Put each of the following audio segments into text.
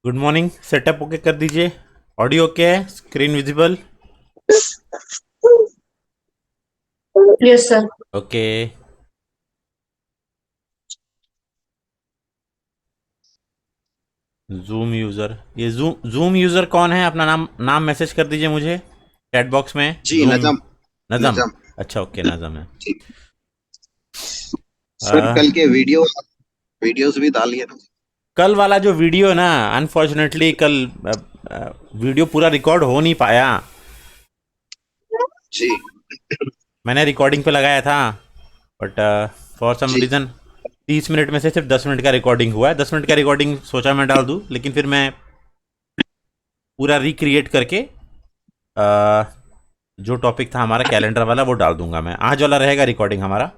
Good morning. Setup okay कर दीजिए। Audio okay है, screen visible. Yes sir. Okay. Zoom user, ये zoom user कौन है? अपना नाम नाम मैसेज कर दीजिए मुझे चैट बॉक्स में। जी जूम। नजम। नज़म। नजम। अच्छा, ओके, नज़म है। जी। फिर आ, कल के वीडियोस भी डालिए ना। कल वाला जो वीडियो ना, अनफॉर्चुनेटली कल वीडियो पूरा रिकॉर्ड हो नहीं पाया। जी। मैंने रिकॉर्डिंग पे लगाया था, बट फॉर सम जी। रीज़न 30 मिनट में से सिर्फ 10 मिनट का रिकॉर्डिंग हुआ है। 10 मिनट का रिकॉर्डिंग सोचा मैं डाल दूँ, लेकिन फिर मैं पूरा रिक्रिएट करके अ, जो टॉपिक था हमारा कैलेंडर वाला वो डाल दूंगा। मैं आज वाला रहेगा रिकॉर्डिंग हमारा।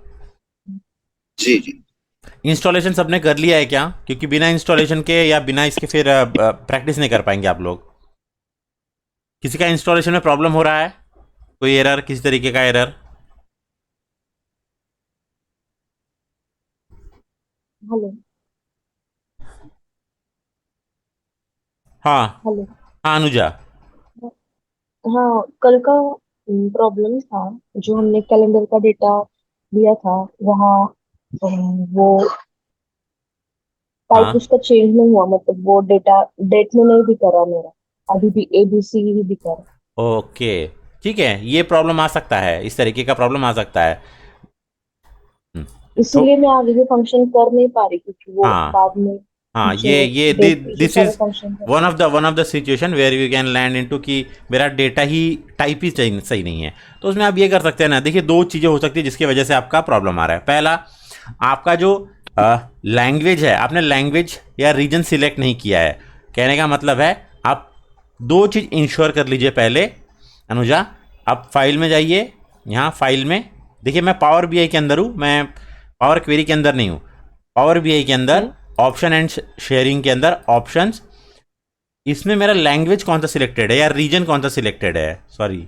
जी। जी। इंस्टॉलेशन सबने कर लिया है क्या? क्योंकि बिना इंस्टॉलेशन के या बिना इसके फिर प्रैक्टिस नहीं कर पाएंगे आप लोग। किसी का इंस्टॉलेशन में प्रॉब्लम हो रहा है? कोई एरर, किसी तरीके का एरर? हेलो। हाँ। हेलो। हाँ अनुजा। हाँ, कल का प्रॉब्लम था। जो हमने कैलेंडर का डेटा दिया था वहाँ वो टाइप हाँ। उसका चेंज नहीं हुआ। मतलब वो डेटा डेट में नहीं दिखा रहा मेरा। अभी भी ABC ही दिखा रहा। ओके, ठीक है, ये प्रॉब्लम आ सकता है, इस तरीके का प्रॉब्लम आ सकता है। हम्म, तो इसीलिए मैं आगे भी फंक्शन कर नहीं पा रही क्योंकि वो हाँ। बाद में हाँ, जो ये डेट पे जो दिस सारे इज फंक्शन थे। One of the situation where you can land into कि मेरा डेटा ही टाइप ही सही नहीं है। तो उसमें आप ये कर सकते हैं ना, देखिए दो चीज़ें हो सकती है जिसकी वजह से आपका प्रॉब्लम आ रहा है। पहला, आपका जो लैंग्वेज है, आपने लैंग्वेज या रीजन सिलेक्ट नहीं किया है। कहने का मतलब है, आप दो चीज़ इंश्योर कर लीजिए पहले। अनुजा, आप फाइल में जाइए। यहाँ फाइल में देखिए, मैं पावर बीआई के अंदर हूँ, मैं पावर क्वेरी के अंदर नहीं हूँ। पावर बीआई के अंदर हम्म। ऑप्शन एंड शेयरिंग के अंदर ऑप्शंस, इसमें मेरा लैंग्वेज कौन सा सिलेक्टेड है या रीजन कौन सा सिलेक्टेड है? सॉरी,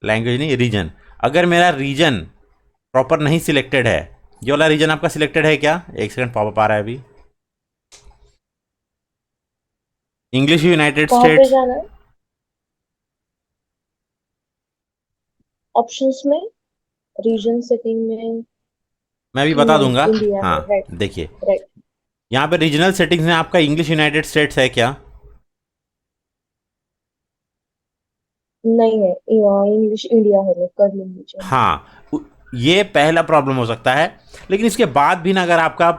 लैंग्वेज नहीं, रीजन। अगर मेरा रीजन प्रॉपर नहीं सिलेक्टेड है, ये वाला रीजन आपका सिलेक्टेड है क्या? एक सेकंड, पॉपअप आ रहा है अभी। इंग्लिश यूनाइटेड कहाँ पे स्टेट्स। जाना है? ऑप्शंस में, रीजन सेटिंग में। मैं अभी बता नहीं, दूंगा। इंडिया हाँ, है, राइट। देखिए, राइट। यहाँ पे रीजनल सेटिंग्स में आपका इंग्लिश यूनाइटेड स्टेट्स है क्या? नहीं है, इंग्लिश इंडिया है, मैं कर लूंगी चेंज। हाँ, ये पहला प्रॉब्लम हो सकता है। लेकिन इसके बाद भी ना, अगर आपका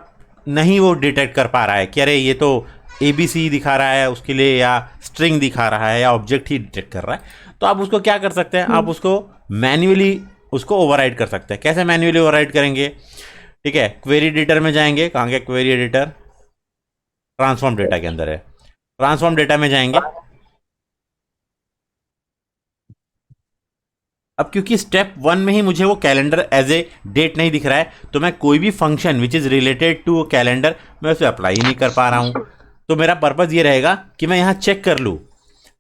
नहीं वो डिटेक्ट कर पा रहा है कि अरे ये तो ABC दिखा रहा है उसके लिए, या स्ट्रिंग दिखा रहा है, या ऑब्जेक्ट ही डिटेक्ट कर रहा है, तो आप उसको क्या कर सकते हैं? आप हम्म। उसको मैन्युअली उसको ओवरराइड कर सकते हैं। कैसे मैन्युअली ओवरराइड करेंगे? ठीक है, क्वेरी एडिटर में जाएंगे। कहाँ के क्वेरी एडिटर? ट्रांसफॉर्म डेटा के अंदर है। ट्रांसफॉर्म डेटा में जाएंगे। अब क्योंकि स्टेप 1 में ही मुझे वो कैलेंडर एज ए डेट नहीं दिख रहा है, तो मैं कोई भी function which is related to calendar मैं उसे अप्लाई ही नहीं कर पा रहा हूँ। तो मेरा पर्पज़ ये रहेगा कि मैं यहाँ चेक कर लूँ,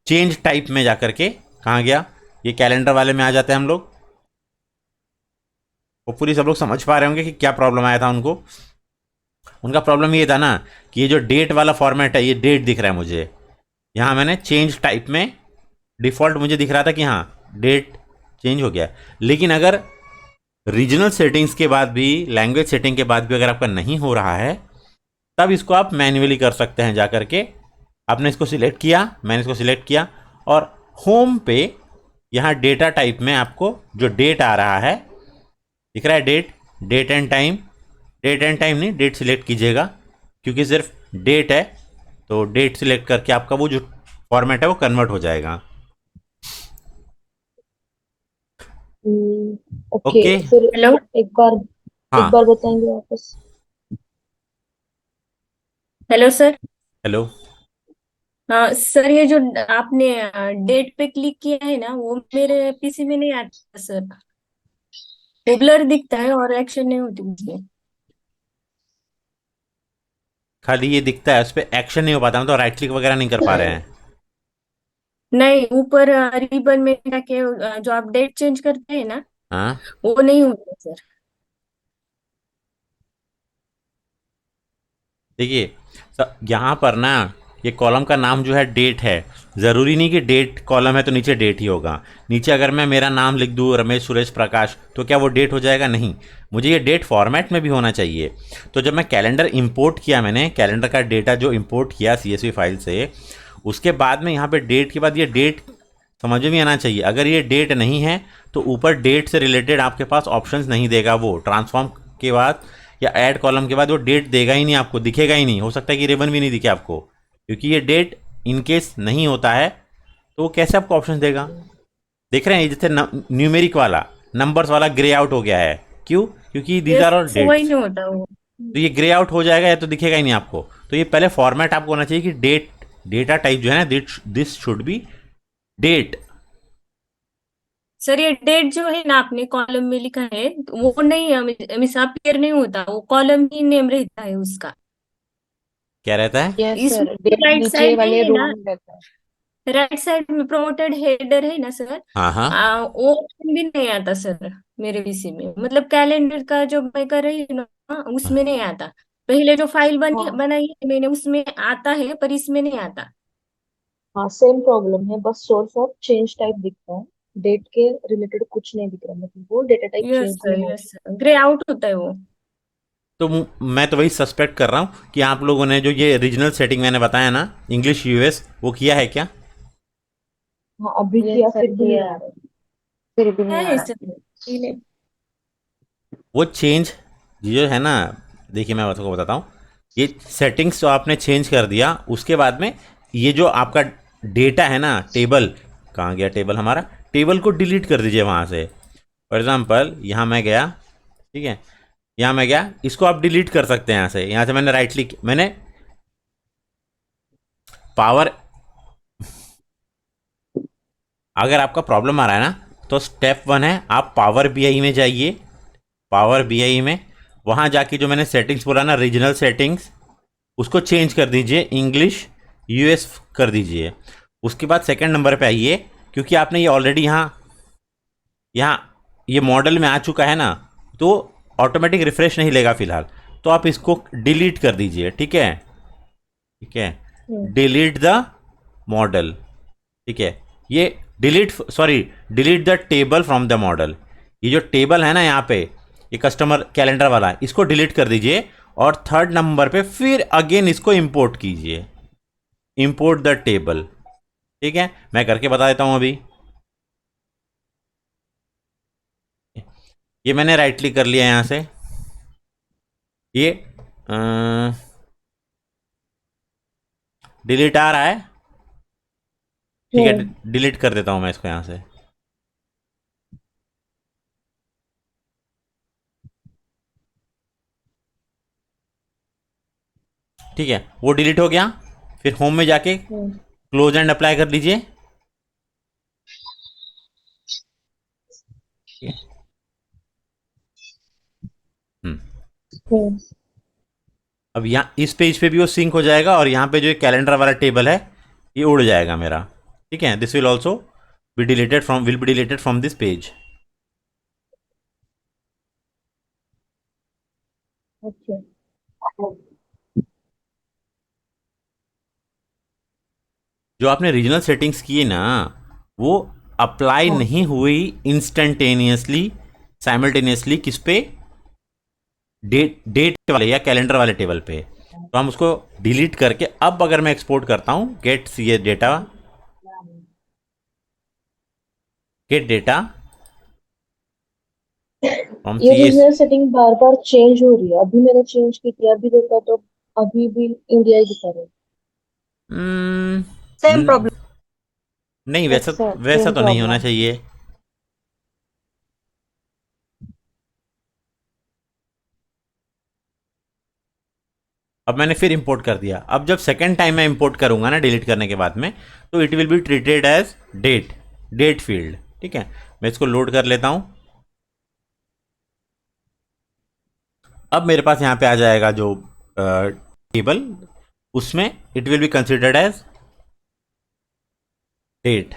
चेंज टाइप में जाकर के। कहाँ गया? ये कैलेंडर वाले में आ जाते हैं हम लोग। वो पूरी सब लोग समझ पा रहे होंगे कि क्या प्रॉब्लम आया था उनको। उनका प्रॉब्लम ये था ना कि ये जो डेट वाला फॉर्मेट है, ये डेट दिख रहा है मुझे। यहाँ मैंने चेंज टाइप में डिफ़ॉल्ट मुझे दिख रहा था कि हाँ, डेट चेंज हो गया। लेकिन अगर रीजनल सेटिंग्स के बाद भी, लैंग्वेज सेटिंग के बाद भी अगर आपका नहीं हो रहा है, तब इसको आप मैन्युअली कर सकते हैं। जा करके आपने इसको सिलेक्ट किया, मैंने इसको सिलेक्ट किया, और होम पे यहाँ डेटा टाइप में आपको जो डेट आ रहा है, दिख रहा है date, date and time. Date and time नहीं, डेट सिलेक्ट कीजिएगा, क्योंकि सिर्फ डेट है। तो डेट सिलेक्ट करके आपका वो जो फॉर्मेट है वो कन्वर्ट हो जाएगा। Okay, okay. फिर हेलो। एक हाँ। बार बताएंगे वापस? Hello sir. हेलो। हाँ सर, ये जो आपने डेट पे क्लिक किया है ना, वो मेरे PC में नहीं आता सर। वो ब्लर दिखता है और एक्शन नहीं होती उसमें। खाली ये दिखता है, उस पर एक्शन नहीं हो पाता, हम तो राइट क्लिक वगैरह नहीं कर पा रहे हैं। नहीं, ऊपर रिबन में जाके जो आप डेट चेंज करते हैं ना, हाँ, वो नहीं होता सर। देखिए, यहाँ पर ना, ये कॉलम का नाम जो है डेट है, ज़रूरी नहीं कि डेट कॉलम है तो नीचे डेट ही होगा। नीचे अगर मैं मेरा नाम लिख दूँ रमेश सुरेश प्रकाश, तो क्या वो डेट हो जाएगा? नहीं, मुझे ये डेट फॉर्मेट में भी होना चाहिए। तो जब मैं कैलेंडर इंपोर्ट किया, मैंने कैलेंडर का डेटा जो इंपोर्ट किया CSV फाइल से, उसके बाद में यहाँ पे डेट के बाद ये डेट समझ में आना चाहिए। अगर ये डेट नहीं है तो ऊपर डेट से रिलेटेड आपके पास ऑप्शंस नहीं देगा वो। ट्रांसफॉर्म के बाद या ऐड कॉलम के बाद वो डेट देगा ही नहीं, आपको दिखेगा ही नहीं। हो सकता है कि रिबन भी नहीं दिखे आपको, क्योंकि ये डेट इनकेस नहीं होता है तो वो कैसे आपको ऑप्शन देगा? देख रहे हैं, जैसे न्यूमेरिक वाला, नंबर्स वाला ग्रे आउट हो गया है। क्यों? क्योंकि दीज यस, आर ऑल वही डेट्स। नहीं होता वो। तो ये ग्रे आउट हो जाएगा या तो दिखेगा ही नहीं आपको। तो ये पहले फॉर्मेट आपको होना चाहिए कि डेट, डेटा टाइप जो है ना, this should be date. Sir ये डेट जो है ना आपने कॉलम में लिखा है, वो नहीं हमेशा अपीयर नहीं होता, वो कॉलम ही नेम रहता है उसका। क्या रहता है? यस इसमें सर, डेट राइट नीचे साइड में वाले है रो ना, में रहता है। राइट साइड में प्रमोटेड हेडर है ना सर, हाँ हाँ। वो ऑप्शन भी नहीं आता सर मेरे पीसी में। मतलब कैलेंडर का जो मैं कर रही हूँ ना, उसमें नहीं आता। पहले जो फाइल हाँ बनाई है मैंने, उसमें आता है, पर इसमें नहीं आता। हाँ, सेम प्रॉब्लम है, बस सोर्स ऑफ चेंज टाइप दिखता है। डेट के रिलेटेड कुछ नहीं दिख रहा, मतलब वो data type yes change sir, नहीं हो यस सर, ग्रे आउट होता है वो। तो मैं तो वही सस्पेक्ट कर रहा हूँ कि आप लोगों ने जो ये रीजनल सेटिंग मैंने बताया ना, इंग्लिश US, वो किया है क्या? रहा। हाँ, अभी यस किया सर, फिर भी नहीं किया आ है, रहा है। फिर भी नहीं आ है रहा। सर, वो चेंज जो है ना, देखिए मैं आपको बताता हूँ। ये सेटिंग्स जो आपने चेंज कर दिया, उसके बाद में ये जो आपका डेटा है ना, टेबल, कहाँ गया टेबल हमारा? टेबल को डिलीट कर दीजिए वहाँ से। फॉर एग्जांपल यहाँ मैं गया, ठीक है, यहाँ मैं गया, इसको आप डिलीट कर सकते हैं। यहाँ से मैंने राइट क्लिक, मैंने पावर, अगर आपका प्रॉब्लम आ रहा है ना, तो स्टेप 1 है, आप पावर BI में जाइए। पावर BI में वहाँ जाके जो मैंने सेटिंग्स बोला ना, रीजनल सेटिंग्स, उसको चेंज कर दीजिए, इंग्लिश US कर दीजिए। उसके बाद सेकंड नंबर पे आइए, क्योंकि आपने ये ऑलरेडी यहाँ यहाँ ये मॉडल में आ चुका है ना, तो ऑटोमेटिक रिफ्रेश नहीं लेगा फिलहाल। तो आप इसको डिलीट कर दीजिए, ठीक है? ठीक है, डिलीट द मॉडल, ठीक है। ये delete, sorry, delete the table from the model. ये जो टेबल है ना यहाँ पे, ये कस्टमर कैलेंडर वाला, इसको डिलीट कर दीजिए। और थर्ड नंबर पे फिर अगेन इसको इंपोर्ट कीजिए, इंपोर्ट द टेबल। ठीक है, मैं करके बता देता हूं अभी। ये मैंने राइट क्लिक कर लिया यहाँ से, ये डिलीट आ रहा है, ठीक है, डिलीट कर देता हूं मैं इसको यहाँ से। ठीक है, वो डिलीट हो गया। फिर होम में जाके क्लोज एंड अप्लाई कर लीजिए। ठीक है? हम्म। अब यहाँ इस पेज पे भी वो सिंक हो जाएगा, और यहाँ पे जो कैलेंडर वाला टेबल है, ये उड़ जाएगा मेरा। ठीक है, this will also be deleted from, will be deleted from this page. अच्छा। जो आपने रीजनल सेटिंग्स किए ना, वो अप्लाई हाँ नहीं हुई इंस्टेंटेनियसली, साइमल्टेनियसली, किस पे? डेट, डेट वाले या कैलेंडर वाले टेबल पे। तो हम उसको डिलीट करके, अब अगर मैं एक्सपोर्ट करता हूँ, get C data, get data from ये सी एस। रीजनल सेटिंग बार बार चेंज हो रही है। अभी मैंने चेंज की थी, अभी देखा तो अभी भी इंडिया ही दिखा रहा है। Same problem. नहीं, यस वैसा सर, वैसा सेम तो नहीं होना प्रॉब्लम। चाहिए। अब मैंने फिर इंपोर्ट कर दिया। अब जब सेकेंड टाइम मैं इंपोर्ट करूंगा ना, डिलीट करने के बाद में, तो it will be treated as date, date field. ठीक है, मैं इसको लोड कर लेता हूं। अब मेरे पास यहाँ पे आ जाएगा जो टेबल, उसमें it will be considered as date.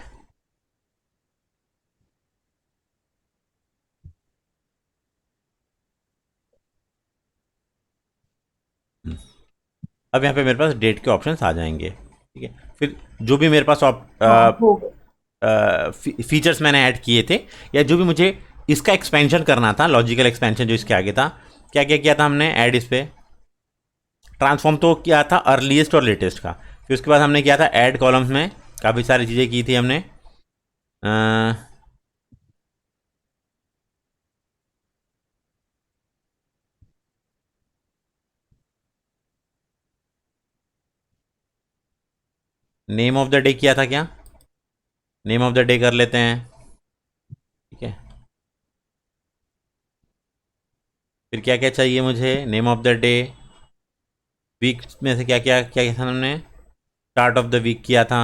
अब यहाँ पे मेरे पास डेट के ऑप्शंस आ जाएंगे। ठीक है। फिर जो भी मेरे पास हाँ हो गया। फीचर्स मैंने ऐड किए थे, या जो भी मुझे इसका एक्सपेंशन करना था, लॉजिकल एक्सपेंशन जो इसके आगे था, क्या क्या किया था हमने ऐड इस पे। ट्रांसफॉर्म तो किया था अर्लीस्ट और लेटेस्ट का। फिर उसके बाद हमने किया था ऐड कॉलम्स में काफ़ी सारी चीज़ें की थी हमने। नेम ऑफ द डे किया था क्या? नेम ऑफ द डे कर लेते हैं, ठीक है। फिर क्या क्या चाहिए मुझे? Name of the day. Week में से क्या क्या क्या किया था हमने? स्टार्ट ऑफ द वीक किया था।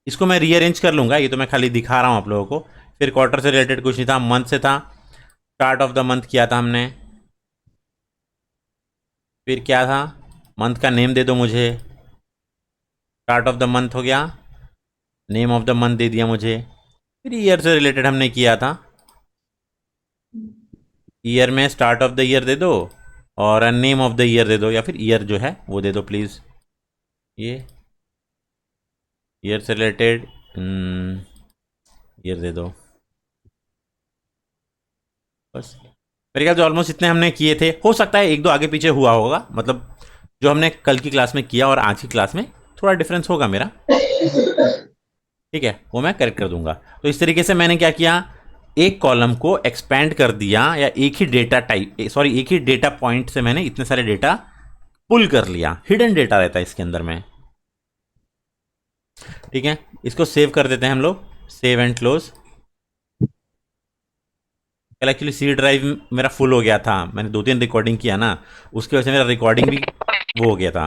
इसको मैं रीअरेंज कर लूँगा, ये तो मैं खाली दिखा रहा हूँ आप लोगों को। फिर क्वार्टर से रिलेटेड कुछ नहीं था, मंथ से था। स्टार्ट ऑफ द मंथ किया था हमने। फिर क्या था? मंथ का नेम दे दो मुझे। स्टार्ट ऑफ द मंथ हो गया, नेम ऑफ द मंथ दे दिया मुझे। फिर ईयर से रिलेटेड हमने किया था। ईयर में स्टार्ट ऑफ द ईयर दे दो और नेम ऑफ द ईयर दे दो, या फिर ईयर जो है वो दे दो प्लीज़। ये ईयर से रिलेटेड ईयर दे दो बस। मेरे ख्याल से ऑलमोस्ट इतने हमने किए थे। हो सकता है एक दो आगे पीछे हुआ होगा, मतलब जो हमने कल की क्लास में किया और आज की क्लास में थोड़ा डिफरेंस होगा मेरा, ठीक है, वो मैं करेक्ट कर दूंगा। तो इस तरीके से मैंने क्या किया, एक कॉलम को एक्सपैंड कर दिया, या एक ही डेटा टाइप सॉरी एक ही डेटा पॉइंट से मैंने इतने सारे डेटा पुल कर लिया। हिडन डेटा रहता है इसके अंदर में, ठीक है। इसको सेव कर देते हैं हम लोग, सेव एंड क्लोज। कल एक्चुअली सी ड्राइव मेरा फुल हो गया था, मैंने 2-3 रिकॉर्डिंग किया ना, उसकी वजह से मेरा रिकॉर्डिंग भी वो हो गया था,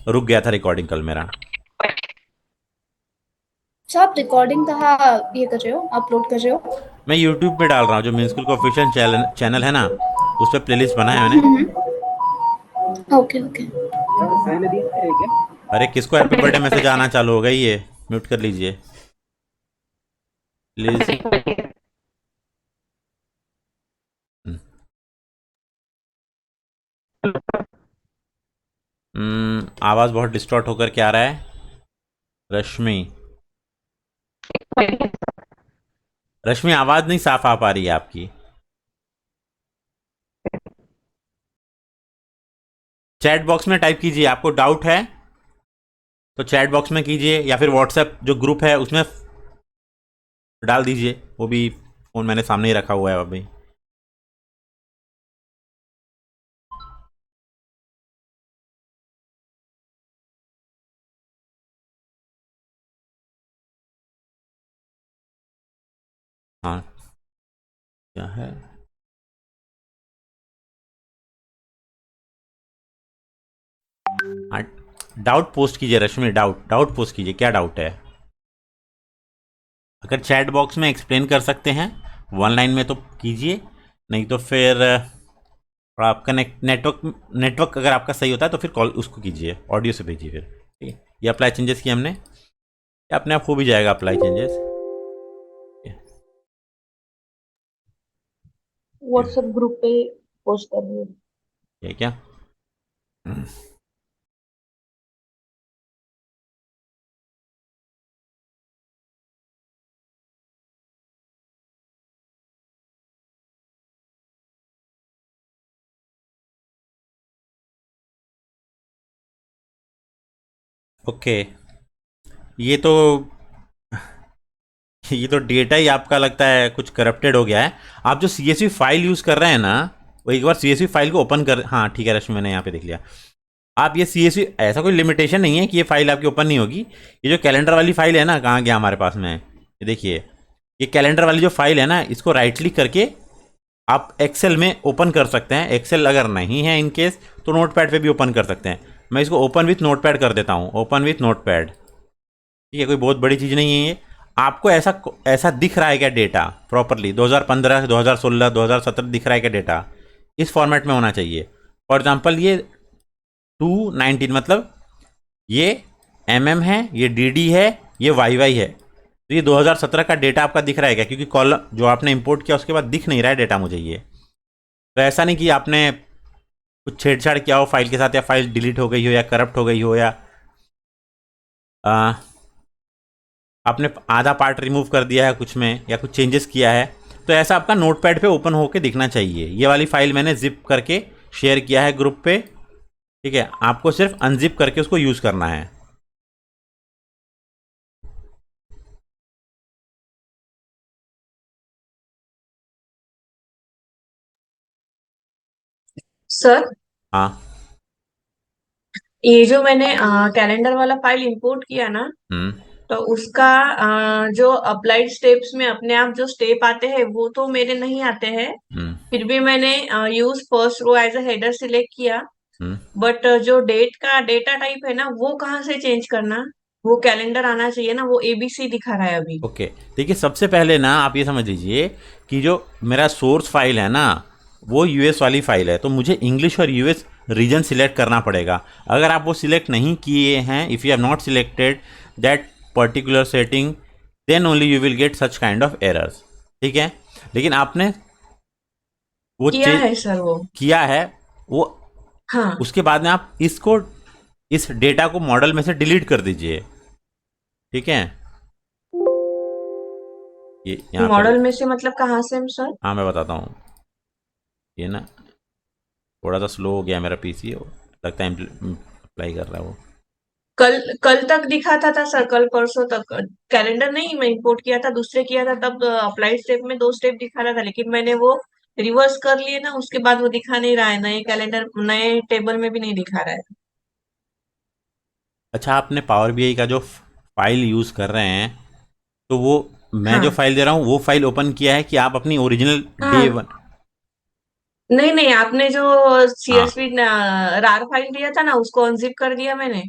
रुक गया था रिकॉर्डिंग कल मेरा। अच्छा, आप रिकॉर्डिंग कहाँ ये कर रहे हो, अपलोड कर रहे हो? मैं यूट्यूब पे डाल रहा हूँ, जो मेन स्कूल का ऑफिशियल चैनल है ना, उस पर प्लेलिस्ट बनाया है मैंने। Okay okay. अरे किसको हैप्पी बर्थडे मैसेज आना चालू हो गई, ये म्यूट कर लीजिए प्लीज। आवाज़ बहुत डिस्टॉर्ट होकर क्या आ रहा है? रश्मि, रश्मि आवाज़ नहीं साफ आ पा रही है आपकी। चैट बॉक्स में टाइप कीजिए, आपको डाउट है तो चैट बॉक्स में कीजिए, या फिर व्हाट्सएप जो ग्रुप है उसमें डाल दीजिए। वो भी फ़ोन मैंने सामने ही रखा हुआ है अभी। हाँ क्या है? हाँ, डाउट पोस्ट कीजिए रश्मि, डाउट डाउट पोस्ट कीजिए, क्या डाउट है? अगर चैट बॉक्स में एक्सप्लेन कर सकते हैं वन लाइन में तो कीजिए, नहीं तो फिर और आपका नेटवर्क अगर आपका सही होता है तो फिर कॉल उसको कीजिए, ऑडियो से भेजिए फिर, ठीक है। ये अप्लाई चेंजेस किए हमने, ये अपने आप हो भी जाएगा अप्लाई चेंजेस। व्हाट्सएप ग्रुप पे पोस्ट कर रही हूँ। ये क्या? ओके, ये तो ये तो डेटा ही आपका लगता है कुछ करप्टेड हो गया है। आप जो CSV फाइल यूज़ कर रहे हैं ना, वो एक बार CSV फाइल को ओपन कर, हाँ ठीक है रश्मि, मैंने यहाँ पे देख लिया। आप ये CSV, ऐसा कोई लिमिटेशन नहीं है कि ये फाइल आपकी ओपन नहीं होगी। ये जो कैलेंडर वाली फाइल है ना, कहाँ गया हमारे पास में, ये देखिए, ये कैलेंडर वाली जो फाइल है ना, इसको राइट क्लिक करके आप एक्सेल में ओपन कर सकते हैं। एक्सेल अगर नहीं है इनकेस तो नोटपैड पे भी ओपन कर सकते हैं। मैं इसको ओपन विथ नोटपैड कर देता हूँ, ओपन विथ नोटपैड, ठीक है, कोई बहुत बड़ी चीज़ नहीं है ये। आपको ऐसा ऐसा दिख रहा है क्या डेटा प्रॉपरली? 2015, 2016, 2017 दिख रहा है क्या डेटा? इस फॉर्मेट में होना चाहिए। फॉर एग्जांपल ये 219 मतलब ये MM है, ये DD है, ये YY है, तो ये 2017 का डेटा आपका दिख रहा है क्या? क्योंकि कॉलम जो आपने इंपोर्ट किया उसके बाद दिख नहीं रहा है डेटा मुझे ये। तो ऐसा नहीं कि आपने कुछ छेड़छाड़ किया हो फाइल के साथ, या फाइल डिलीट हो गई हो, या करप्ट हो गई हो, या आ, आपने आधा पार्ट रिमूव कर दिया है कुछ में, या कुछ चेंजेस किया है, तो ऐसा आपका नोटपैड पे ओपन होके दिखना चाहिए। ये वाली फाइल मैंने जिप करके शेयर किया है ग्रुप पे, ठीक है। आपको सिर्फ अनजिप करके उसको यूज़ करना है। सर, हाँ। ये जो मैंने कैलेंडर वाला फाइल इंपोर्ट किया ना, हम्म। तो उसका जो अप्लाइड स्टेप्स में अपने आप जो स्टेप आते हैं वो तो मेरे नहीं आते हैं। हम्म। फिर भी मैंने use first row as a header select किया। हम्म। बट जो डेट का डेटा टाइप है ना, वो कहाँ से चेंज करना? वो कैलेंडर आना चाहिए ना, वो एबीसी दिखा रहा है अभी। ओके, देखिए सबसे पहले ना आप ये समझ लीजिए कि जो मेरा सोर्स फाइल है ना, वो यूएस वाली फाइल है, तो मुझे इंग्लिश और यूएस रीजन सिलेक्ट करना पड़ेगा। अगर आप वो सिलेक्ट नहीं किए हैं, if you have not selected that particular setting, then only you will get such kind of errors, ठीक है। लेकिन आपने वो किया है सर वो। किया है वो, हाँ, उसके बाद में आप इसको, इस डेटा को मॉडल में से डिलीट कर दीजिए, ठीक है। ये यहाँ पे, मॉडल में से मतलब कहाँ से हम सर? हाँ मैं बताता हूँ। ये ना थोड़ा सा स्लो हो गया मेरा पीसी, लगता है अप्लाई कर रहा है वो। कल कल तक दिखाता था सर, कल परसों तक। कैलेंडर नहीं, मैं इंपोर्ट किया था, दूसरे किया था, तब अप्लाइड स्टेप में 2 स्टेप दिखा रहा था, लेकिन मैंने वो रिवर्स कर लिए ना, उसके बाद वो दिखा नहीं रहा है। नए कैलेंडर, नए टेबल में भी नहीं दिखा रहा है। अच्छा, आपने पावर बीआई का जो फाइल यूज़ कर रहे हैं, तो वो मैं जो हाँ, फाइल दे रहा हूँ वो फाइल ओपन किया है, कि आप अपनी ओरिजिनल डे हाँ। वन? नहीं नहीं, आपने जो हाँ। सीएसवी रार फाइल दिया था ना, उसको अनजिप कर दिया मैंने,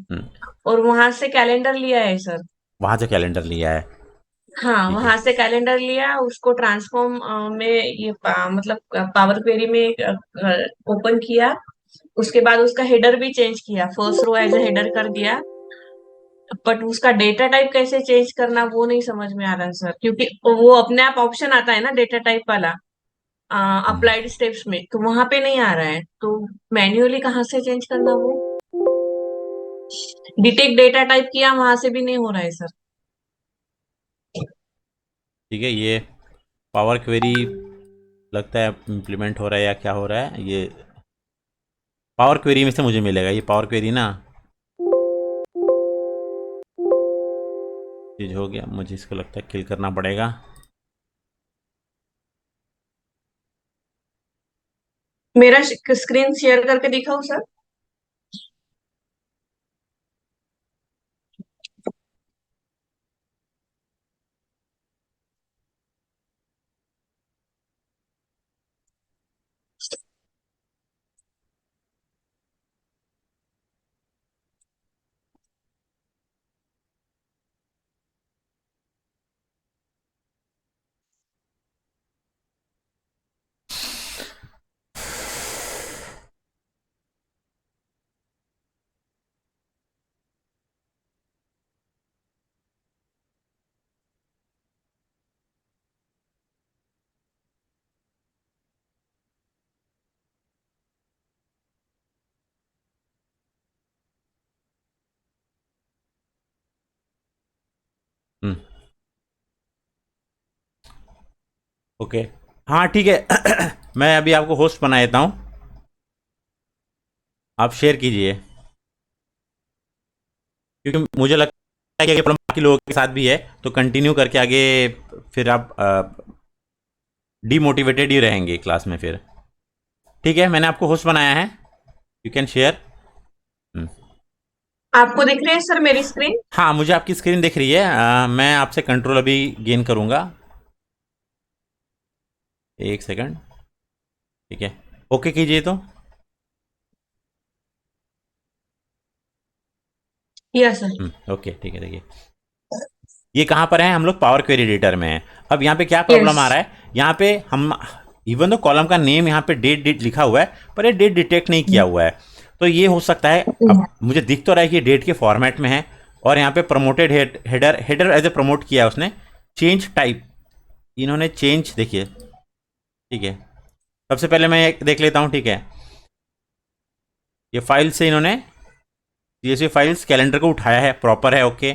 और वहां से कैलेंडर लिया है सर। वहाँ से कैलेंडर लिया है, हाँ, ठीक है। वहां से कैलेंडर लिया, उसको ट्रांसफॉर्म में ये मतलब पावर क्वेरी में ओपन किया। उसके बाद उसका हेडर भी चेंज किया, first row as a header कर दिया। बट उसका डेटा टाइप कैसे चेंज करना वो नहीं समझ में आ रहा सर, क्योंकि वो अपने आप ऑप्शन आता है ना डेटा टाइप वाला हम्म, अप्लाइड स्टेप्स में, तो वहां पे नहीं आ रहा है, तो मैन्युअली कहाँ से चेंज करना वो? डिटेक्ट डेटा टाइप किया, वहां से भी नहीं हो रहा है सर। ठीक है। ये पावर क्वेरी लगता है इम्प्लीमेंट हो रहा है, या क्या हो रहा है, ये पावर क्वेरी में से मुझे मिलेगा। ये पावर क्वेरी ना चीज हो गया, मुझे इसको लगता है किल करना पड़ेगा। मेरा स्क्रीन शेयर करके दिखाऊं सर? हम्म। ओके, हाँ ठीक है। मैं अभी आपको होस्ट बना देता हूँ, आप शेयर कीजिए, क्योंकि मुझे लगता है कि प्रॉब्लम बाकी लोगों के साथ भी है, तो कंटिन्यू करके आगे फिर आप डीमोटिवेटेड ही रहेंगे क्लास में फिर। ठीक है, मैंने आपको होस्ट बनाया है, यू कैन शेयर। आपको दिख रही है सर मेरी स्क्रीन? हाँ, मुझे आपकी स्क्रीन दिख रही है। मैं आपसे कंट्रोल अभी गेन करूँगा, एक सेकंड, ठीक है। ओके कीजिए तो। Yes sir. ओके, ठीक है। देखिए ये कहाँ पर है, हम लोग पावर क्वेरी एडिटर में है। अब यहाँ पे क्या यस। प्रॉब्लम आ रहा है, यहाँ पे हम इवन तो कॉलम का नेम यहाँ पे डेट डेट लिखा हुआ है, पर ये डेट डिटेक्ट नहीं किया हुआ है। तो ये हो सकता है, अब मुझे दिख तो रहा है कि डेट के फॉर्मेट में है, और यहाँ पे promoted header header as a promote किया उसने। चेंज टाइप इन्होंने चेंज, देखिए, ठीक है। सबसे पहले मैं एक देख लेता हूँ, ठीक है। ये फाइल से इन्होंने CSV फाइल्स कैलेंडर को उठाया है, प्रॉपर है, ओके।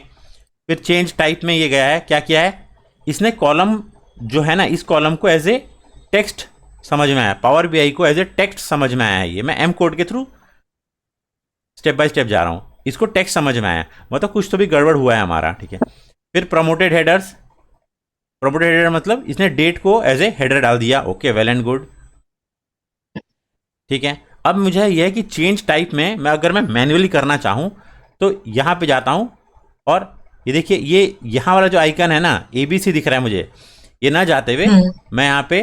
फिर चेंज टाइप में ये गया है, क्या किया है इसने, कॉलम जो है ना, इस कॉलम को एज ए टेक्स्ट समझ में आया, पावर BI को एज ए टेक्स्ट समझ में आया है। ये मैं M कोड के थ्रू स्टेप बाय स्टेप जा रहा हूँ, इसको टेक्स्ट समझ में आया, मतलब कुछ तो भी गड़बड़ हुआ है हमारा, ठीक है। फिर प्रमोटेड हेडर्स, प्रमोटेड हेडर मतलब इसने डेट को एज ए हेडर डाल दिया, ओके, वेल एंड गुड, ठीक है। अब मुझे यह है कि चेंज टाइप में मैं अगर मैं मैन्युअली करना चाहूँ तो यहाँ पे जाता हूँ और ये देखिए, ये यहाँ वाला जो आइकन है ना, ABC दिख रहा है मुझे, ये ना जाते हुए मैं यहाँ पे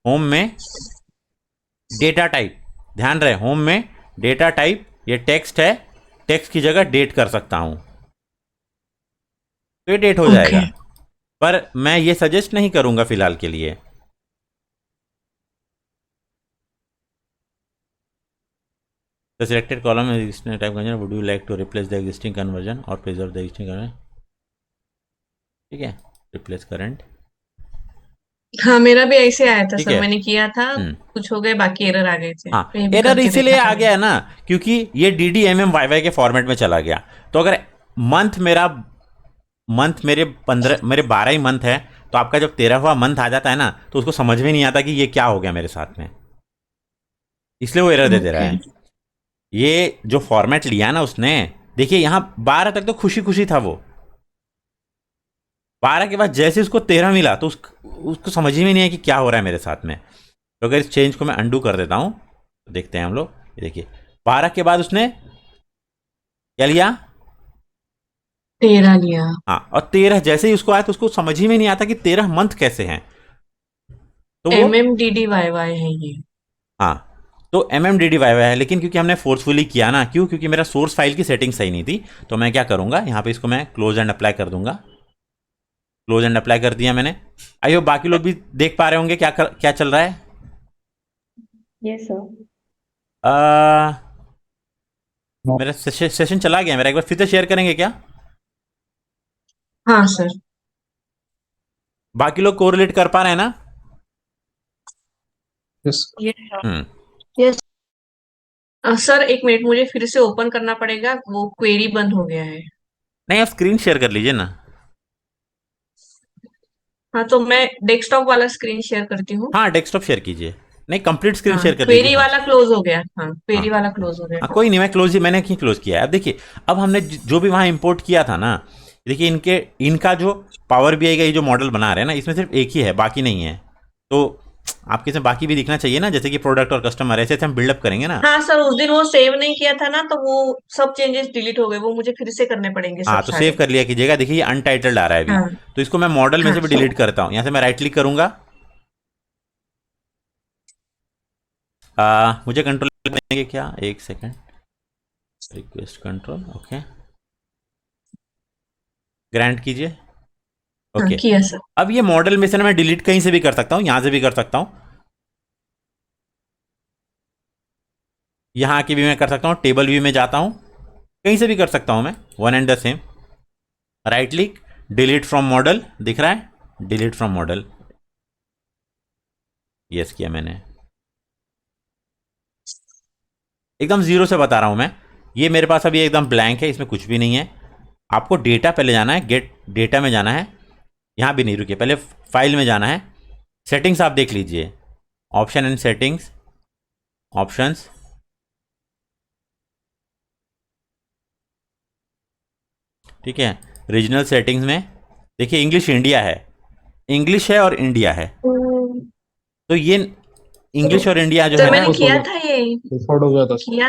होम में डेटा टाइप, ध्यान रहे होम में डेटा टाइप, ये टेक्स्ट है, टेक्स्ट की जगह डेट कर सकता हूँ, तो ये डेट हो जाएगा। पर मैं ये सजेस्ट नहीं करूंगा फिलहाल के लिए। The selected column is existing type conversion. Would you like to replace the existing conversion or preserve the existing conversion? ठीक है, replace current. हाँ, मेरा भी ऐसे आया था ठीक सर, है। मैंने किया था, कुछ हो गए, बाकी एरर आ गए थे। हाँ, तो ये भी एरर करके इसीलिए देखा था आ गया है ना क्योंकि ये DDMMYY के फॉर्मेट में चला गया। तो अगर मंथ मेरे 12 ही मंथ है, तो आपका जब 13वां मंथ आ जाता है ना, तो उसको समझ में नहीं आता कि ये क्या हो गया मेरे साथ में, इसलिए वो एरर दे रहा है। ये जो फॉर्मेट लिया ना उसने, देखिए यहाँ 12 तक तो खुशी खुशी था वो, 12 के बाद जैसे उसको 13 मिला तो उसको समझ ही में नहीं है कि क्या हो रहा है मेरे साथ में। तो अगर इस चेंज को मैं अंडू कर देता हूं तो देखते हैं हम लोग, ये देखिए 12 के बाद उसने क्या लिया, 13 लिया। हाँ, और 13 जैसे ही उसको आया तो उसको समझ ही में नहीं आता कि 13 मंथ कैसे हैं, तो वो MMDDYY है ये। हाँ, तो MMDDYY है, लेकिन क्योंकि हमने फोर्सफुली किया ना, क्यों, क्योंकि मेरा सोर्स फाइल की सेटिंग सही नहीं थी, तो मैं क्या करूंगा, यहाँ पे इसको मैं क्लोज एंड अप्लाई कर दूंगा। क्लोज एंड अप्लाई कर दिया मैंने। आई होप बाकी लोग भी देख पा रहे होंगे क्या चल रहा है। Yes sir. मेरा सेशन चला गया मेरा, एक बार फिर से शेयर करेंगे क्या? हाँ सर। बाकी लोग कोरिलेट कर पा रहे हैं ना? यस सर एक मिनट, मुझे फिर से ओपन करना पड़ेगा, वो क्वेरी बंद हो गया है। नहीं, आप स्क्रीन शेयर कर लीजिए ना। हाँ, तो मैं डेस्कटॉप वाला स्क्रीन शेयर करती हूँ। हाँ, डेस्कटॉप शेयर कीजिए, नहीं कंप्लीट स्क्रीन हाँ, शेयर कर क्वेरी लीजिए। वाला क्लोज हो गया। हाँ, क्वेरी हाँ, वाला क्लोज हो गया। हाँ, कोई नहीं, मैं क्लोज ही, मैंने क्यों क्लोज किया है। अब देखिए, अब हमने जो भी वहां इंपोर्ट किया था ना, देखिए इनका जो पावर BI का ये जो मॉडल बना रहे हैं ना, इसमें सिर्फ एक ही है, बाकी नहीं है। तो आपके इसमें बाकी भी दिखना चाहिए ना, जैसे कि प्रोडक्ट और कस्टमर, ऐसे हम बिल्डअप करेंगे ना। हाँ सर, उस दिन वो सेव नहीं किया था ना, तो वो सब चेंजेस डिलीट हो गए, वो मुझे फिर से करने पड़ेंगे हाँ, सब तो सारे। सेव कर लिया कीजिएगा। देखिए ये अनटाइटल्ड आ रहा है अभी, हाँ। तो इसको मैं मॉडल में से भी हाँ। डिलीट करता हूँ। यहाँ से मैं राइट क्लिक करूंगा, मुझे कंट्रोल करेंगे क्या, एक second, request control, okay, grant कीजिए, हाँ, ओके। किया सर। अब ये मॉडल में से ना मैं डिलीट कहीं से भी कर सकता हूँ, यहां से भी कर सकता हूँ, यहां की भी मैं कर सकता हूँ, टेबल व्यू में जाता हूँ, कहीं से भी कर सकता हूँ मैं, one and the same. Right click, delete from model, दिख रहा है, डिलीट फ्रॉम मॉडल, यस किया मैंने। एकदम जीरो से बता रहा हूं मैं, ये मेरे पास अभी एकदम ब्लैंक है, इसमें कुछ भी नहीं है। आपको डेटा पहले जाना है, गेट डेटा में जाना है, यहां भी नहीं रुकिए, पहले फाइल में जाना है, सेटिंग्स आप देख लीजिए, ऑप्शन एंड सेटिंग्स, ऑप्शंस, ठीक है। रीजनल सेटिंग्स में देखिए इंग्लिश इंडिया है, इंग्लिश है और इंडिया है, तो ये इंग्लिश और इंडिया जो तो है मैंने ना, किया था ये, डिफॉल्ट हो गया था किया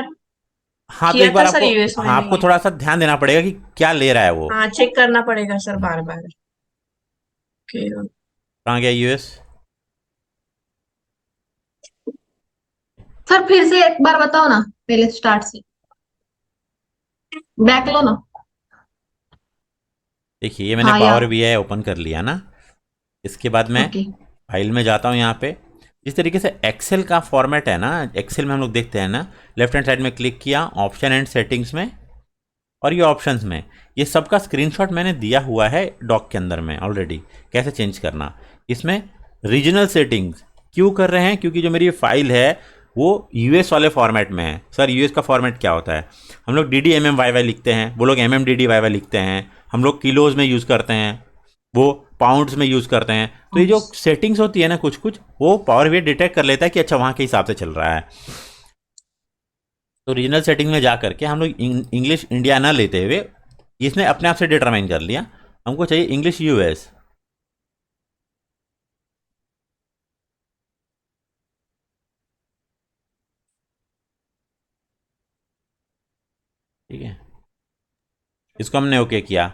हाँ, तो किया एक बार था सर यूएस आपको, में हाँ, आपको ये। थोड़ा सा ध्यान देना पड़ेगा कि क्या ले रहा है वो। हाँ, चेक करना पड़ेगा सर बार बार। कहाँ गया US? सर फिर से एक बार बताओ ना, पहले स्टार्ट से बैक लो ना। देखिए ये मैंने हाँ, पावर या BI ओपन कर लिया ना, इसके बाद मैं ओके। फाइल में जाता हूँ, यहाँ पे जिस तरीके से एक्सेल का फॉर्मेट है ना, एक्सेल में हम लोग देखते हैं ना, लेफ्ट हैंड साइड में क्लिक किया, ऑप्शन एंड सेटिंग्स में, और ये ऑप्शंस में, ये सबका स्क्रीनशॉट मैंने दिया हुआ है डॉक के अंदर में ऑलरेडी, कैसे चेंज करना। इसमें रीजनल सेटिंग्स क्यों कर रहे हैं, क्योंकि जो मेरी फाइल है वो यूएस वाले फॉर्मेट में है। सर यूएस का फॉर्मेट क्या होता है? हम लोग D D M M Y Y लिखते हैं, वो लोग M M D D Y Y लिखते हैं, हम लोग किलोज में यूज़ करते हैं, वो पाउंड्स में यूज़ करते हैं। तो ये जो सेटिंग्स होती है ना कुछ कुछ, वो पावर बीआई डिटेक्ट कर लेता है कि अच्छा वहाँ के हिसाब से चल रहा है। तो रीजनल सेटिंग में जा करके हम लोग इंग्लिश इंडिया ना लेते हुए इसने अपने आप से डिटरमाइन कर लिया हमको चाहिए इंग्लिश यूएस। ठीक है, इसको हमने ओके किया।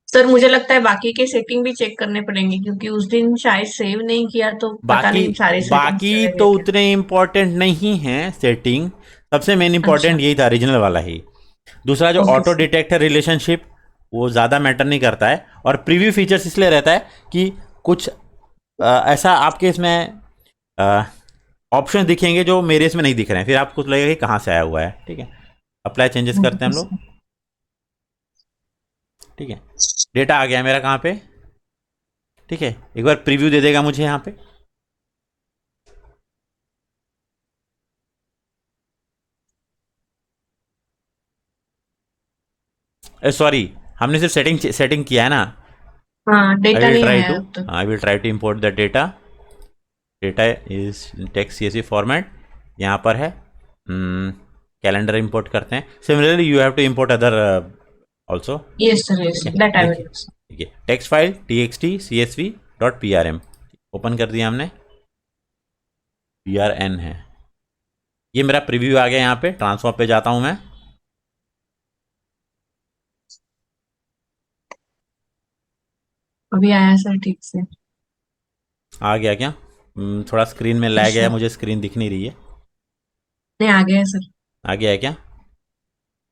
सर मुझे लगता है बाकी के सेटिंग भी चेक करने पड़ेंगे, क्योंकि उस दिन शायद सेव नहीं किया तो पता बाकी नहीं सारे सेटिंग्स बाकी चले गए तो क्या। उतने इम्पोर्टेंट नहीं हैं सेटिंग, सबसे मेन अच्छा। इम्पोर्टेंट यही था रीजनल वाला ही। दूसरा जो ओके ऑटो सर। डिटेक्ट है रिलेशनशिप, वो ज़्यादा मैटर नहीं करता है। और प्रीव्यू फीचर्स इसलिए रहता है कि कुछ ऐसा आपके इसमें ऑप्शन दिखेंगे जो मेरे इसमें नहीं दिख रहे हैं, फिर आपको लगेगा कि कहाँ से आया हुआ है। ठीक है, अप्लाई चेंजेस करते हैं हम लोग। ठीक है, डेटा आ गया मेरा कहाँ पे। ठीक है, एक बार प्रीव्यू दे देगा मुझे यहाँ पे। सॉरी, हमने सिर्फ सेटिंग किया है ना। हाँ, आई डेटा विल नहीं ट्राई आया टू अब तक। I will try to import the data. Data is text CSV format, यहाँ पर है। कैलेंडर इंपोर्ट करते हैं। Similarly you have to import other also. Yes sir, yes ठीक है, दैट आई देखिए विल। देखिए text file txt csv .prm open कर दिया हमने। prn है, ये मेरा प्रीव्यू आ गया। यहाँ पे ट्रांसफॉर्म पे जाता हूँ मैं। अभी आया सर ठीक से। आ गया क्या? थोड़ा स्क्रीन में लैग है, अच्छा। मुझे स्क्रीन दिख नहीं रही है। नहीं, आ गया सर। आ गया है क्या?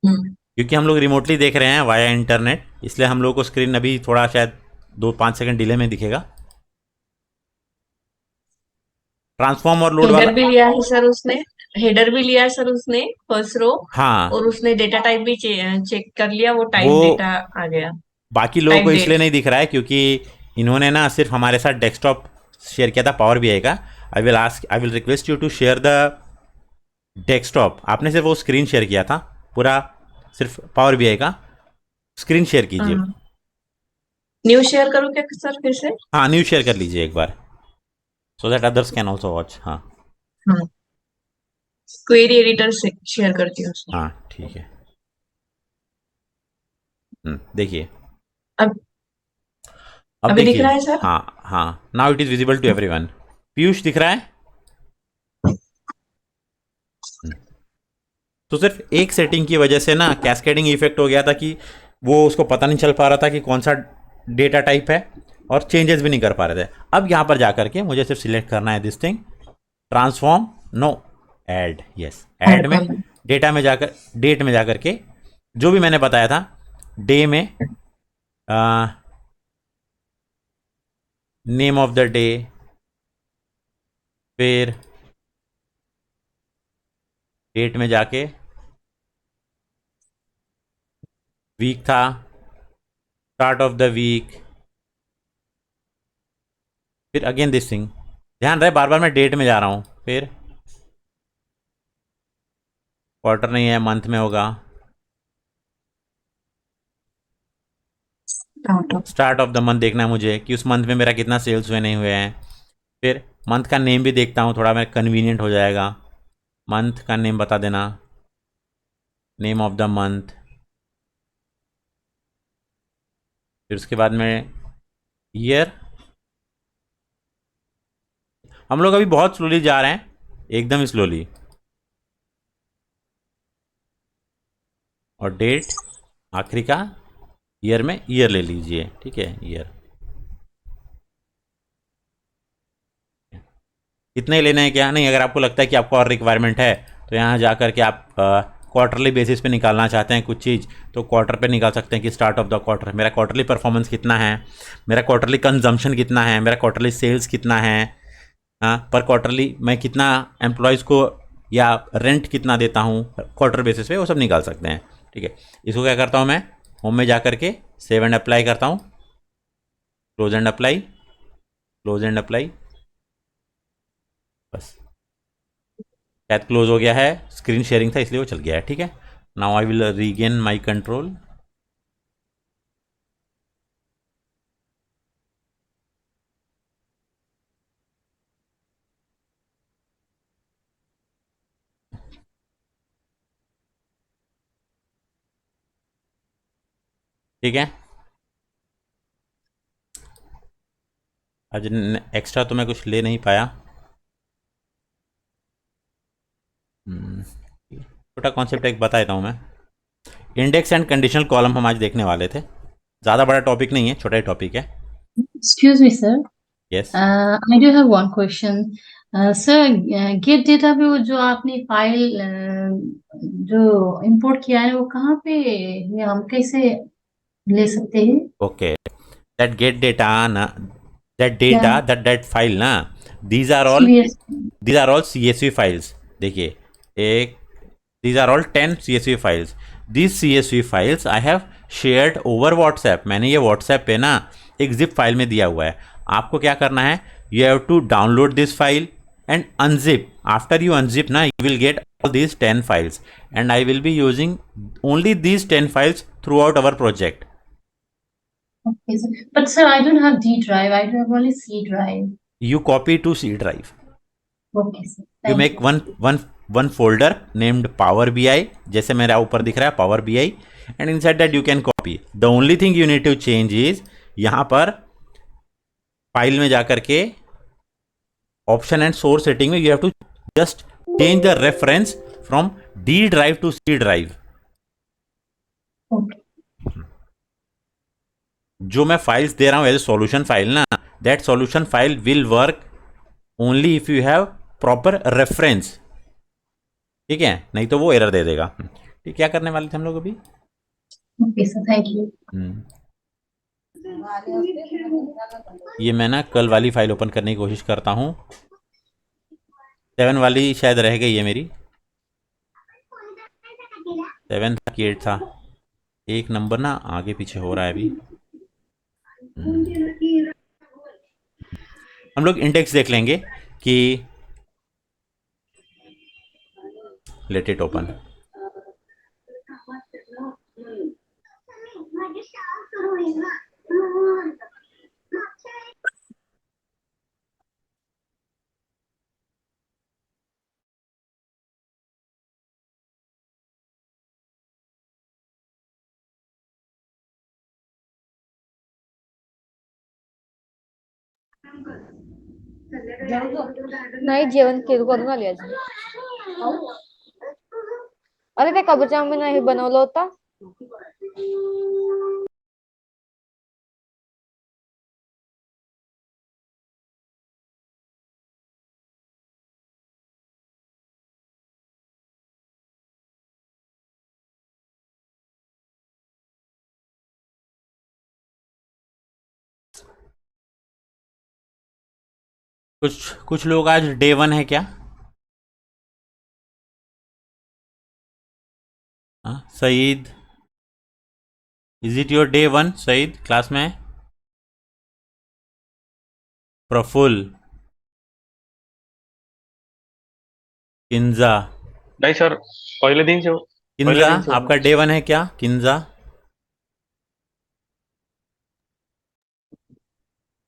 हम्म। क्योंकि हम लोग रिमोटली देख रहे हैं वाया इंटरनेट, इसलिए हम लोग को स्क्रीन अभी थोड़ा शायद 2-5 सेकंड डिले में दिखेगा। ट्रांसफॉर्म और लोड हेडर वाला, भी लिया है सर उसने। हेडर भी लिया है सर उसने, फर्स्ट रो। हाँ और उसने डेटा टाइप भी चेक कर लिया, वो वो टाइप डेटा आ गया। बाकी लोगों को टाइप इसलिए डेट। नहीं दिख रहा है क्योंकि इन्होंने ना सिर्फ हमारे साथ डेस्कटॉप शेयर किया था पावर बीआई का। I will request you to share the desktop. आपने सिर्फ वो स्क्रीन शेयर किया था, पूरा सिर्फ पावर बीआई का स्क्रीन शेयर कीजिए। न्यू शेयर करूँ क्या सर फिर से? हाँ, न्यू शेयर कर लीजिए एक बार, so that others can also watch. हाँ हाँ, क्वेरी एडिटर से शेयर करती हूँ सर। हाँ ठीक है। देखिए, अब अब अभी दिख देखिए। रहा है सर? हाँ हाँ, now it is visible to everyone. Piyush दिख रहा है? तो सिर्फ एक सेटिंग की वजह से ना कैस्केडिंग इफेक्ट हो गया था कि वो उसको पता नहीं चल पा रहा था कि कौन सा डेटा टाइप है, और चेंजेस भी नहीं कर पा रहे थे। अब यहाँ पर जाकर के मुझे सिर्फ सिलेक्ट करना है this thing, transform, no, add. Yes, add में डेटा में जाकर, डेट में जाकर के जो भी मैंने बताया था, डे में नेम ऑफ द डे, फिर डेट में जाके वीक था, स्टार्ट ऑफ द वीक, फिर अगेन दिस थिंग। ध्यान रहे बार बार मैं डेट में जा रहा हूँ, फिर क्वार्टर नहीं है, मंथ में होगा। स्टार्ट ऑफ द मंथ देखना है मुझे कि उस मंथ में मेरा कितना सेल्स हुए नहीं हुए हैं। फिर मंथ का नेम भी देखता हूँ, थोड़ा मैं कन्वीनियंट हो जाएगा। मंथ का नेम बता देना, नेम ऑफ द मंथ। फिर उसके बाद में ईयर। हम लोग अभी बहुत स्लोली जा रहे हैं, एकदम स्लोली। और डेट आखिरी का, ईयर में ईयर ले लीजिए। ठीक है, ईयर कितने लेने हैं क्या नहीं। अगर आपको लगता है कि आपको और रिक्वायरमेंट है तो यहाँ जा कर के आप क्वार्टरली बेसिस पे निकालना चाहते हैं कुछ चीज़, तो क्वार्टर पे निकाल सकते हैं कि स्टार्ट ऑफ द क्वार्टर मेरा क्वार्टरली परफॉर्मेंस कितना है, मेरा क्वार्टरली कंजम्पशन कितना है, मेरा क्वार्टरली सेल्स कितना है, पर क्वार्टरली मैं कितना एम्प्लॉयज़ को या रेंट कितना देता हूँ क्वार्टर बेसिस पे, वो सब निकाल सकते हैं। ठीक है, इसको क्या करता हूँ मैं, होम में जा कर के सेव एंड अप्लाई करता हूँ, close and apply, close and apply. बस शायद क्लोज हो गया है, स्क्रीन शेयरिंग था इसलिए वो चल गया है। ठीक है, now I will regain my control. ठीक है, आज एक्स्ट्रा तो मैं कुछ ले नहीं पाया। छोटा कॉन्सेप्ट एक बता देता हूँ मैं। इंडेक्स एंड कंडीशनल कॉलम हम आज देखने वाले थे। ज़्यादा बड़ा टॉपिक नहीं है, छोटा ही टॉपिक है। Excuse me, sir. Yes, I do have one question. Sir, get data पे वो जो आपने फाइल जो इंपोर्ट किया है वो कहाँ पे ये हम कैसे ले सकते हैं? ओके, दैट गेट डेटा ना, दैट क्या डेटा दैट फाइल ना, these are all CVS? CSV files. देखिए, एक these are all 10 CSV files. These CSV files I have shared over WhatsApp. मैंने ये WhatsApp पे ना एक zip फाइल में दिया हुआ है। आपको क्या करना है, you have to download this file and unzip. After you unzip ना, you will get all these 10 files and I will be using only these 10 files throughout our project. Okay, sir. But sir, I don't have D drive. I do have only C drive. You copy to C drive. Okay, sir. You Thank make you. one folder named Power BI, जैसे मेरा ऊपर दिख रहा है Power BI, and inside that you can copy. The only thing you need to change is यहाँ पर file में जाकर के ऑप्शन एंड सोर्स सेटिंग में you have to just change the reference from D drive to C drive. Okay. जो मैं files दे रहा हूँ एज ए सॉल्यूशन फाइल ना, that solution file will work only if you have proper reference. ठीक है, नहीं तो वो एरर दे देगा। ठीक, क्या करने वाले थे हम लोग अभी? Okay, sir. Thank you. ये मैं ना कल वाली फाइल ओपन करने की कोशिश करता हूँ। 7 वाली शायद रह गई है मेरी। 7 था कि 8 था, एक नंबर ना आगे पीछे हो रहा है अभी। हम लोग इंडेक्स देख लेंगे कि लेट इट ओपन। नाही जेवण केलं करून आली आज. अरे ते कबूच्या मम्मीने हे बनवलं होतं. कुछ कुछ लोग आज डे 1 है क्या? Saeed, is it your day 1? Saeed class में है? प्रफुल्ल, किंजा, नहीं सर, पहले दिन से किंजा आपका डे 1 है क्या? किंजा,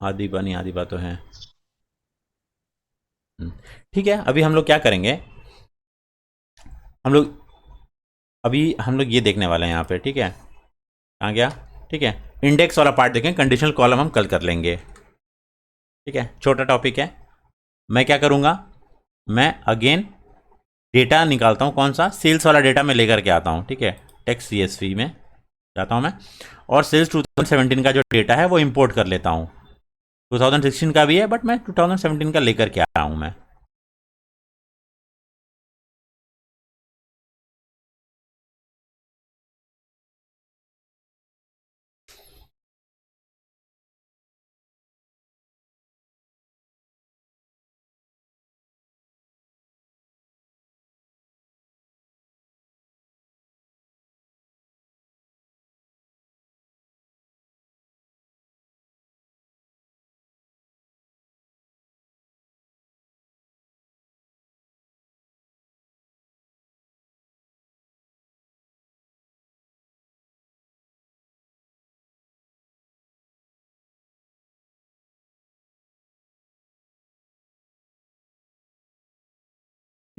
आदिबा तो है। ठीक है, अभी हम लोग क्या करेंगे, हम लोग ये देखने वाले हैं यहाँ पे। ठीक है, कहाँ गया? ठीक है, इंडेक्स वाला पार्ट देखें, कंडीशनल कॉलम हम कल कर लेंगे। ठीक है, छोटा टॉपिक है। मैं क्या करूँगा, मैं अगेन डेटा निकालता हूँ। कौन सा? सेल्स वाला डेटा मैं लेकर के आता हूँ। ठीक है, टेक्स्ट CSV में जाता हूँ मैं, और सेल्स 2017 का जो डेटा है वो इंपोर्ट कर लेता हूँ। 2016 का भी है, बट मैं 2017 का लेकर के आ रहा हूँ मैं।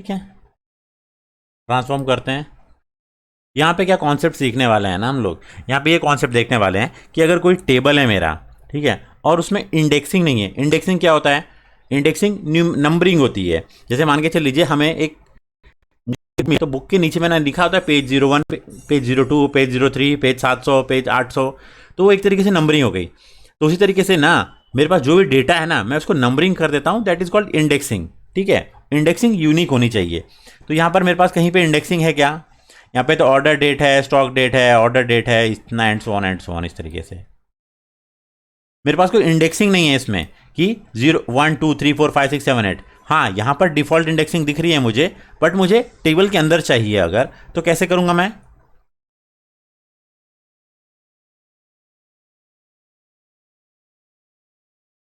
ठीक है, ट्रांसफॉर्म करते हैं। यहाँ पे क्या कॉन्सेप्ट सीखने वाले हैं ना हम लोग, यहाँ पे ये कॉन्सेप्ट देखने वाले हैं कि अगर कोई टेबल है मेरा, ठीक है, और उसमें इंडेक्सिंग नहीं है। इंडेक्सिंग क्या होता है? इंडेक्सिंग नंबरिंग होती है। जैसे मान के चल लीजिए हमें एक तो बुक के नीचे मैंने लिखा होता है page 01, page 02, page 03, page 700, page 800, तो वो एक तरीके से नंबरिंग हो गई। तो उसी तरीके से ना मेरे पास जो भी डेटा है ना, मैं उसको नंबरिंग कर देता हूँ, दैट इज कॉल्ड इंडेक्सिंग। ठीक है, इंडेक्सिंग यूनिक होनी चाहिए। तो यहाँ पर मेरे पास कहीं पे इंडेक्सिंग है क्या? यहाँ पे तो ऑर्डर डेट है, स्टॉक डेट है, ऑर्डर डेट है, इतना एंड सो ऑन इस तरीके से। मेरे पास कोई इंडेक्सिंग नहीं है इसमें कि 0, 1, 2, 3, 4, 5, 6, 7, 8। हाँ, यहाँ पर डिफॉल्ट इंडेक्सिंग दिख रही है मुझे, बट मुझे टेबल के अंदर चाहिए अगर, तो कैसे करूंगा मैं?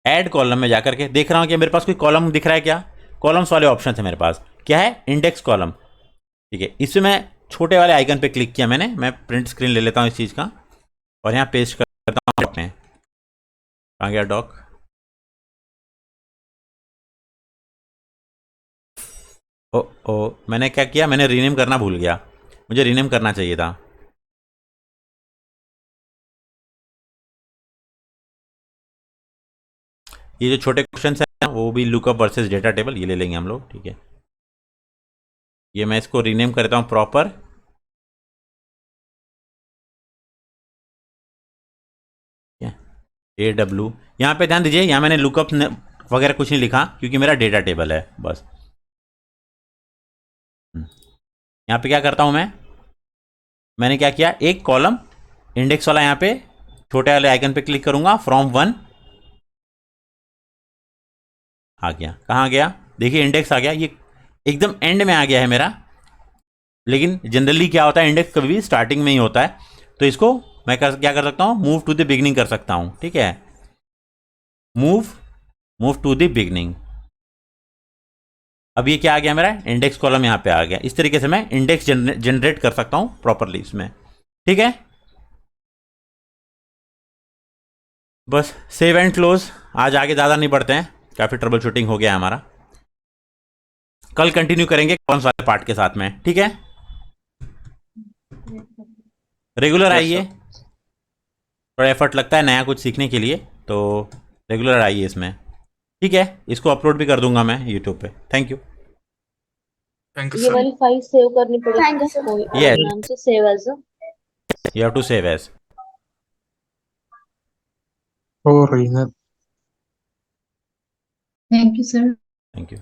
ऐड कॉलम में जाकर के देख रहा हूं कि मेरे पास कोई कॉलम दिख रहा है क्या? कॉलम्स वाले ऑप्शन है मेरे पास, क्या है? Index column. ठीक है, इसमें मैं छोटे वाले आइकन पे क्लिक किया मैंने। मैं प्रिंट स्क्रीन ले लेता हूं इस चीज का और यहाँ पेस्ट करता हूँ अपने। आ गया डॉक। ओ मैंने क्या किया? मैंने रीनेम करना भूल गया, मुझे रीनेम करना चाहिए था। ये जो छोटे क्वेश्चन है वो भी लुकअप वर्सेस डेटा टेबल, ये ले लेंगे हम लोग। ठीक है, ये मैं इसको रीनेम करता हूँ प्रॉपर। AW, यहाँ पे ध्यान दीजिए, यहाँ मैंने लुकअप वगैरह कुछ नहीं लिखा क्योंकि मेरा डेटा टेबल है बस। यहाँ पे क्या करता हूँ मैंने क्या किया? एक कॉलम इंडेक्स वाला, यहाँ पे छोटे वाले आइकन पे क्लिक करूंगा, फ्रॉम 1 आ गया। कहाँ गया? देखिए इंडेक्स आ गया, ये एकदम एंड में आ गया है मेरा। लेकिन जनरली क्या होता है, इंडेक्स कभी भी स्टार्टिंग में ही होता है। तो इसको मैं क्या कर सकता हूँ? मूव टू द बिगनिंग कर सकता हूँ। ठीक है, मूव टू द बिगनिंग। अब ये क्या आ गया? मेरा इंडेक्स कॉलम यहाँ पे आ गया। इस तरीके से मैं इंडेक्स जनरेट कर सकता हूँ प्रॉपरली इसमें। ठीक है, बस सेव एंड क्लोज। आज आगे ज़्यादा नहीं बढ़ते हैं, काफ़ी ट्रबल शूटिंग हो गया है हमारा। कल कंटिन्यू करेंगे कौन सा पार्ट के साथ में। ठीक है, रेगुलर Yes, आइए। थोड़ा एफर्ट लगता है नया कुछ सीखने के लिए, तो रेगुलर आइए इसमें। ठीक है, इसको अपलोड भी कर दूंगा मैं यूट्यूब पे। Thank you. थैंक यू ये सर। वाली फाइल सेव करनी पड़ेगी Thank you, क्या? sir. कोई Yes. और नाम से save as you have to save as. हो रही है। Thank you, sir. Thank you.